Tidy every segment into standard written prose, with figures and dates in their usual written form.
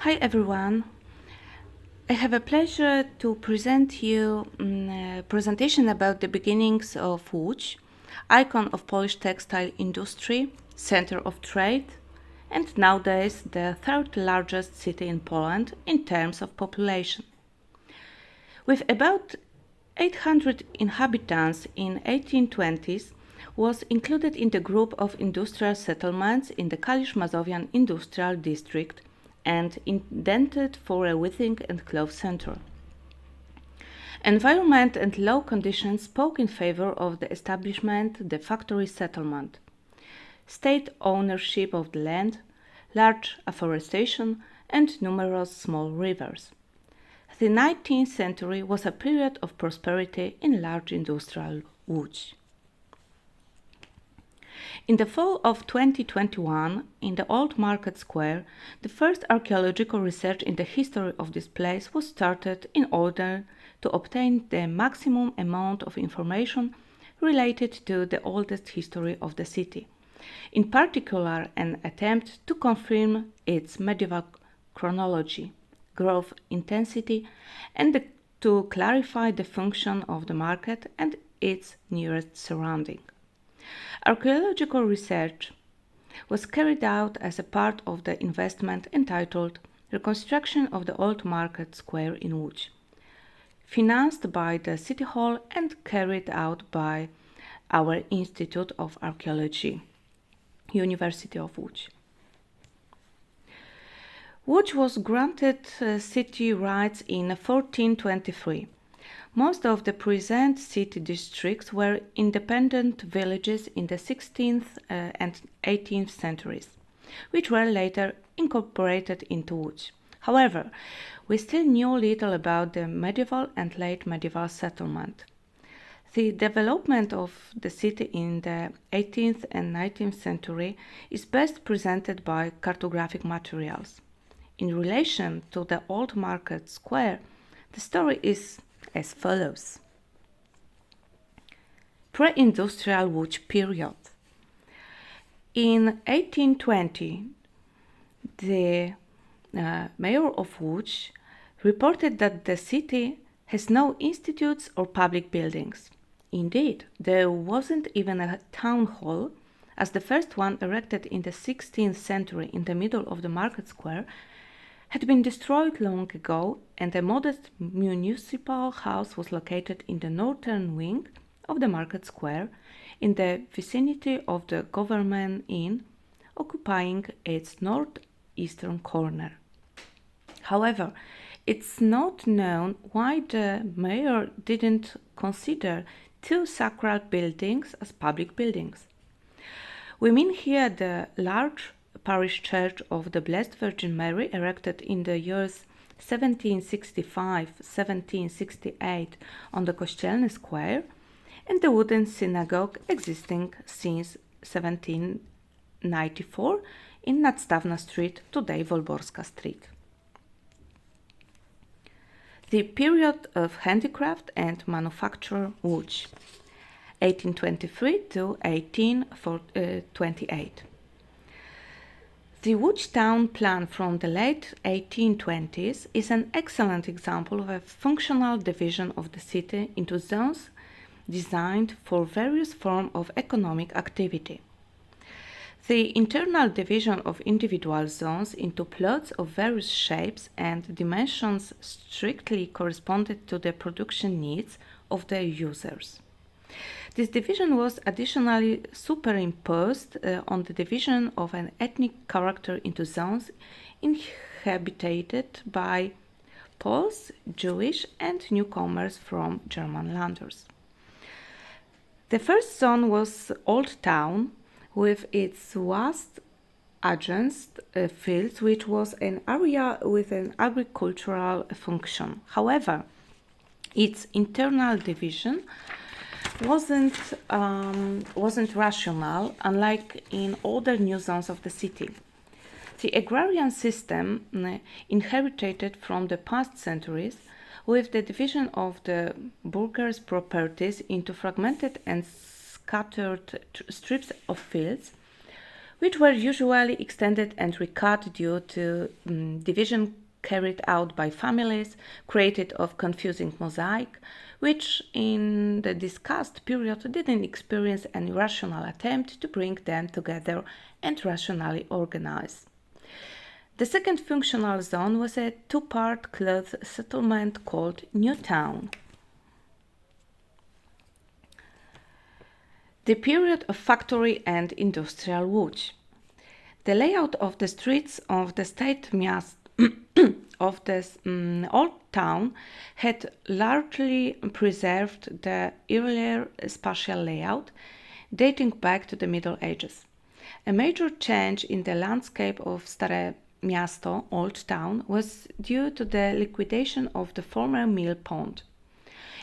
Hi everyone. I have a pleasure to present you a presentation about the beginnings of Łódź, icon of Polish textile industry, center of trade, and nowadays the third largest city in Poland in terms of population. With about 800 inhabitants in 1820s, was included in the group of industrial settlements in the Kalisz-Masovian industrial district and indented for a weaving and cloth center. Environment and law conditions spoke in favor of the establishment the factory settlement, state ownership of the land, large afforestation, and numerous small rivers. The 19th century was a period of prosperity in large industrial Łódź. In the fall of 2021, in the Old Market Square, the first archaeological research in the history of this place was started in order to obtain the maximum amount of information related to the oldest history of the city. In particular, an attempt to confirm its medieval chronology, growth intensity, and to clarify the function of the market and its nearest surrounding. Archaeological research was carried out as a part of the investment entitled Reconstruction of the Old Market Square in Łódź, financed by the City Hall and carried out by our Institute of Archaeology, University of Łódź. Łódź was granted city rights in 1423. Most of the present city districts were independent villages in the 16th and 18th centuries, which were later incorporated into Łódź. However, we still knew little about the medieval and late medieval settlement. The development of the city in the 18th and 19th century is best presented by cartographic materials. In relation to the Old Market Square, the story is as follows. Pre-industrial Łódź period. In 1820, the mayor of Łódź reported that the city has no institutes or public buildings. Indeed, there wasn't even a town hall, as the first one erected in the 16th century in the middle of the market square had been destroyed long ago, and a modest municipal house was located in the northern wing of the market square in the vicinity of the government inn, occupying its northeastern corner. However, it's not known why the mayor didn't consider two sacred buildings as public buildings. We mean here the large parish church of the Blessed Virgin Mary, erected in the years 1765-1768 on the Kościelny Square, and the wooden synagogue existing since 1794 in Nadstawna Street, today Wolborska Street. The period of handicraft and manufacture Łódź, 1823 to 1828. The Łódź town plan from the late 1820s is an excellent example of a functional division of the city into zones designed for various forms of economic activity. The internal division of individual zones into plots of various shapes and dimensions strictly corresponded to the production needs of the users. This division was additionally superimposed on the division of an ethnic character into zones inhabited by Poles, Jewish, and newcomers from German landers. The first zone was Old Town, with its vast adjacent fields, which was an area with an agricultural function. However, its internal division wasn't rational, unlike in other new zones of the city. The agrarian system inherited from the past centuries, with the division of the burghers' properties into fragmented and scattered strips of fields, which were usually extended and recut due to division carried out by families, created of confusing mosaic, which in the discussed period didn't experience any rational attempt to bring them together and rationally organize. The second functional zone was a two-part cloth settlement called New Town. The period of factory and industrial Łódź. The layout of the streets of the state of this old town had largely preserved the earlier spatial layout dating back to the Middle Ages. A major change in the landscape of Stare Miasto, Old Town, was due to the liquidation of the former mill pond.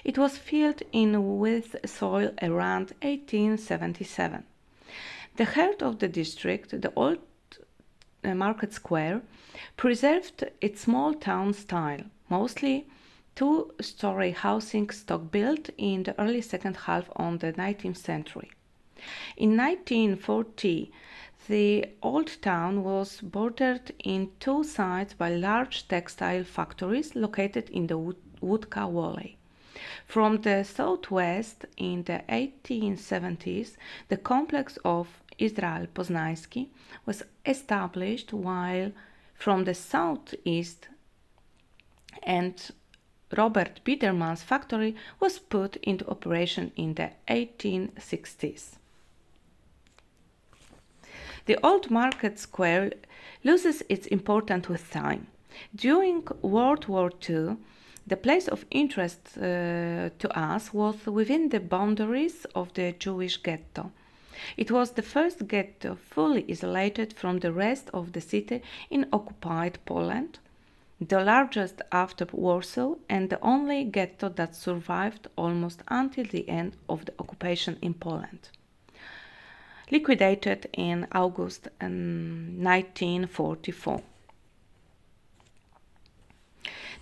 It was filled in with soil around 1877. The heart of the district, the old market square, preserved its small town style, mostly two-story housing stock built in the early second half of the 19th century. In 1940, the old town was bordered in two sides by large textile factories located in the Łódź Valley. From the southwest, in the 1870s, the complex of Izrael Poznański was established, while from the southeast and Robert Biedermann's factory was put into operation in the 1860s. The old market square loses its importance with time. During World War II, the place of interest to us was within the boundaries of the Jewish ghetto. It was the first ghetto fully isolated from the rest of the city in occupied Poland, the largest after Warsaw, and the only ghetto that survived almost until the end of the occupation in Poland, liquidated in August 1944.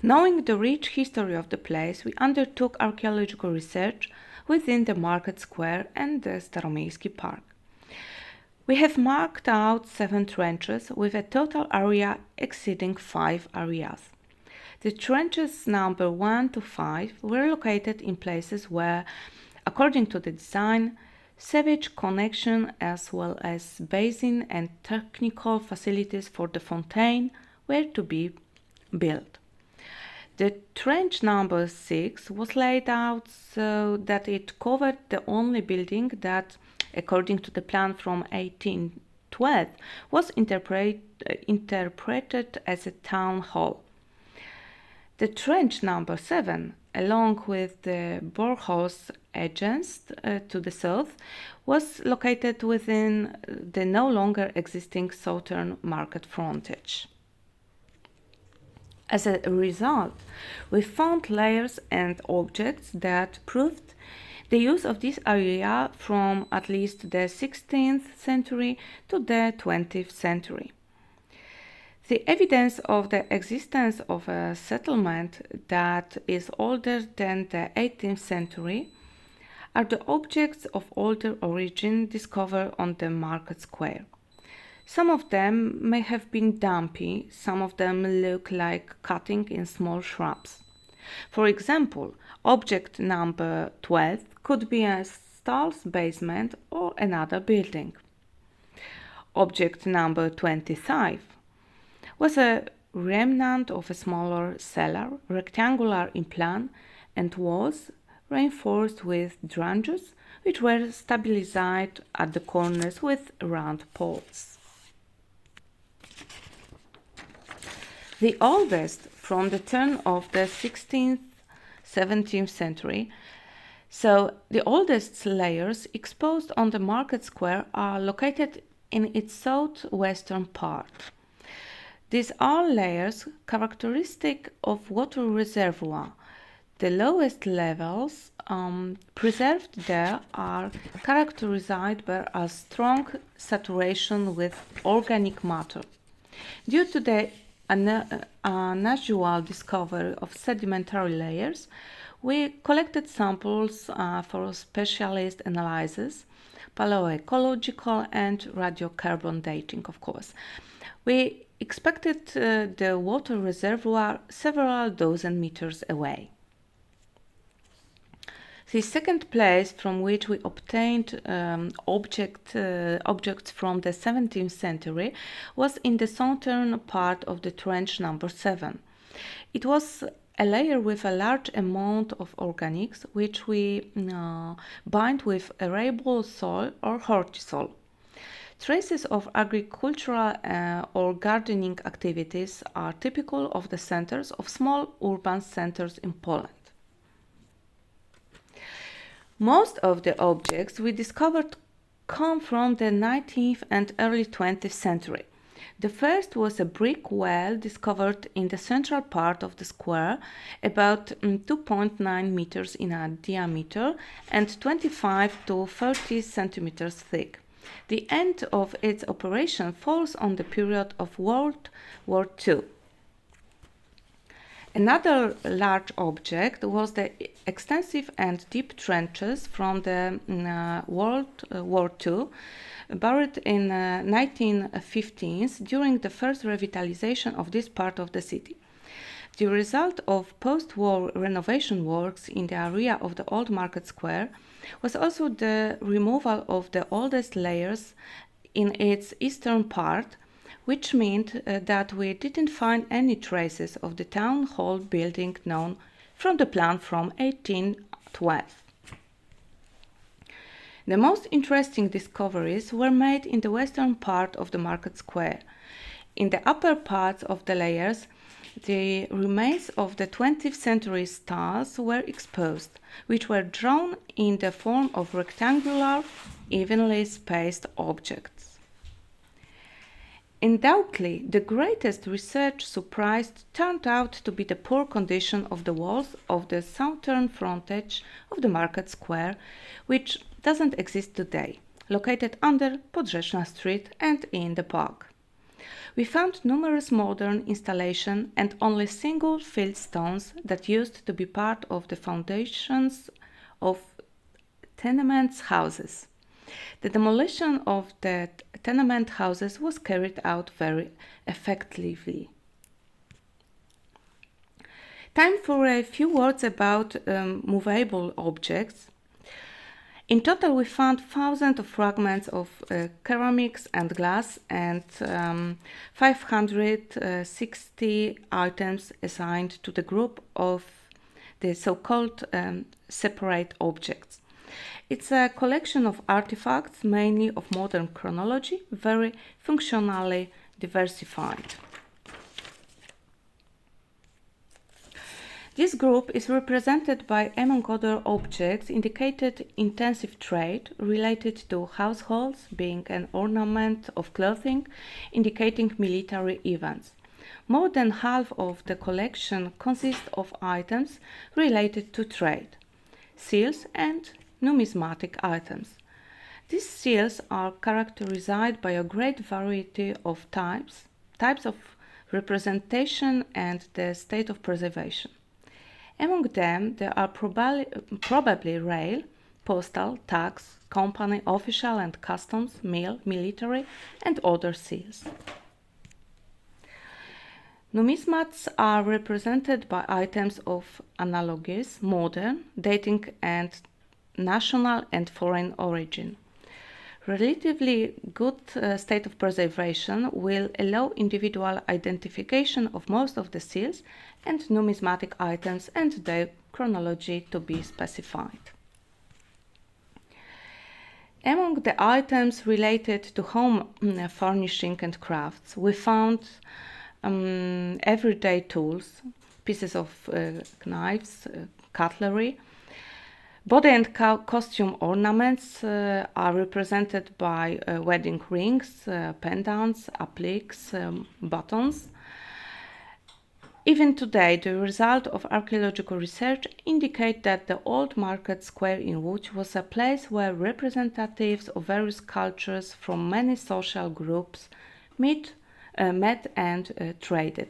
Knowing the rich history of the place, we undertook archaeological research within the market square and the Staromiejski Park. We have marked out 7 trenches with a total area exceeding 5 areas. The trenches number 1 to 5 were located in places where, according to the design, sewage connection as well as basin and technical facilities for the fountain were to be built. The trench number 6 was laid out so that it covered the only building that, according to the plan from 1812, was interpreted as a town hall. The trench number 7, along with the boreholes adjacent to the south, was located within the no longer existing southern market frontage. As a result, we found layers and objects that proved the use of this area from at least the 16th century to the 20th century. The evidence of the existence of a settlement that is older than the 18th century are the objects of older origin discovered on the market square. Some of them may have been dumpy, some of them look like cutting in small shrubs. For example, object number 12 could be a stall's basement or another building. Object number 25 was a remnant of a smaller cellar, rectangular in plan, and was reinforced with drunges, which were stabilized at the corners with round poles. The oldest, from the turn of the 16th, 17th century, so the oldest layers exposed on the market square are located in its southwestern part. These are layers characteristic of water reservoir. The lowest levels preserved there are characterized by a strong saturation with organic matter. Due to the unusual discovery of sedimentary layers, we collected samples for specialist analysis, paleoecological and radiocarbon dating, of course. We expected the water reservoir several dozen meters away. The second place from which we obtained objects from the 17th century was in the southern part of the trench number 7. It was a layer with a large amount of organics, which we bind with arable soil or hortisol. Traces of agricultural or gardening activities are typical of the centers of small urban centers in Poland. Most of the objects we discovered come from the 19th and early 20th century. The first was a brick well discovered in the central part of the square, about 2.9 meters in diameter and 25 to 30 centimeters thick. The end of its operation falls on the period of World War II. Another large object was the extensive and deep trenches from the World War II, buried in 1915s during the first revitalization of this part of the city. The result of post-war renovation works in the area of the Old Market Square was also the removal of the oldest layers in its eastern part, which meant that we didn't find any traces of the town hall building known from the plan from 1812. The most interesting discoveries were made in the western part of the market square. In the upper parts of the layers, the remains of the 20th century stalls were exposed, which were drawn in the form of rectangular, evenly spaced objects. Undoubtedly, the greatest research surprise turned out to be the poor condition of the walls of the southern frontage of the market square, which doesn't exist today, located under Podrzeczna Street and in the park. We found numerous modern installations and only single field stones that used to be part of the foundations of tenement houses. The demolition of the tenement houses was carried out very effectively. Time for a few words about movable objects. In total, we found thousands of fragments of ceramics and glass and 560 items assigned to the group of the so-called separate objects. It's a collection of artifacts, mainly of modern chronology, very functionally diversified. This group is represented by, among other objects, indicated intensive trade related to households, being an ornament of clothing, indicating military events. More than half of the collection consists of items related to trade, seals and numismatic items. These seals are characterized by a great variety of types of representation and the state of preservation. Among them, there are probably rail, postal, tax, company, official and customs, mill, military, and other seals. Numismats are represented by items of analogous, modern, dating, and national and foreign origin. Relatively good state of preservation will allow individual identification of most of the seals and numismatic items and their chronology to be specified. Among the items related to home furnishing and crafts, we found everyday tools, pieces of knives, cutlery. Body and costume ornaments are represented by wedding rings, pendants, appliques, buttons. Even today, the result of archaeological research indicate that the old market square in Łódź was a place where representatives of various cultures from many social groups met and traded.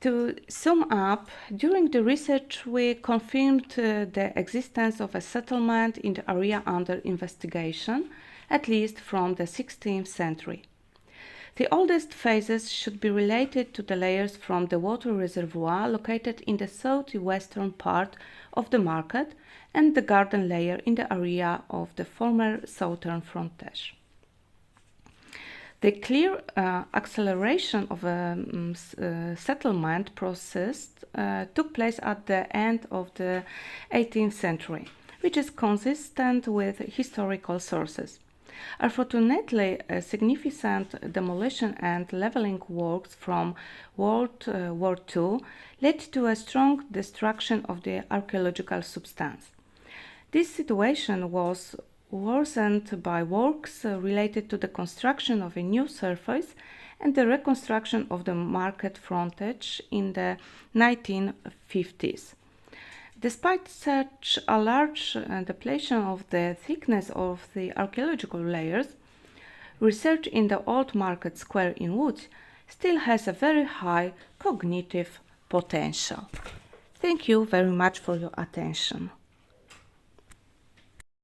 To sum up, during the research we confirmed the existence of a settlement in the area under investigation, at least from the 16th century. The oldest phases should be related to the layers from the water reservoir located in the southwestern part of the market and the garden layer in the area of the former southern frontage. The clear acceleration of a settlement process took place at the end of the 18th century, which is consistent with historical sources. Unfortunately, significant demolition and leveling works from World War II led to a strong destruction of the archaeological substance. This situation was worsened by works related to the construction of a new surface and the reconstruction of the market frontage in the 1950s. Despite such a large depletion of the thickness of the archaeological layers, research in the old market square in Łódź still has a very high cognitive potential. Thank you very much for your attention.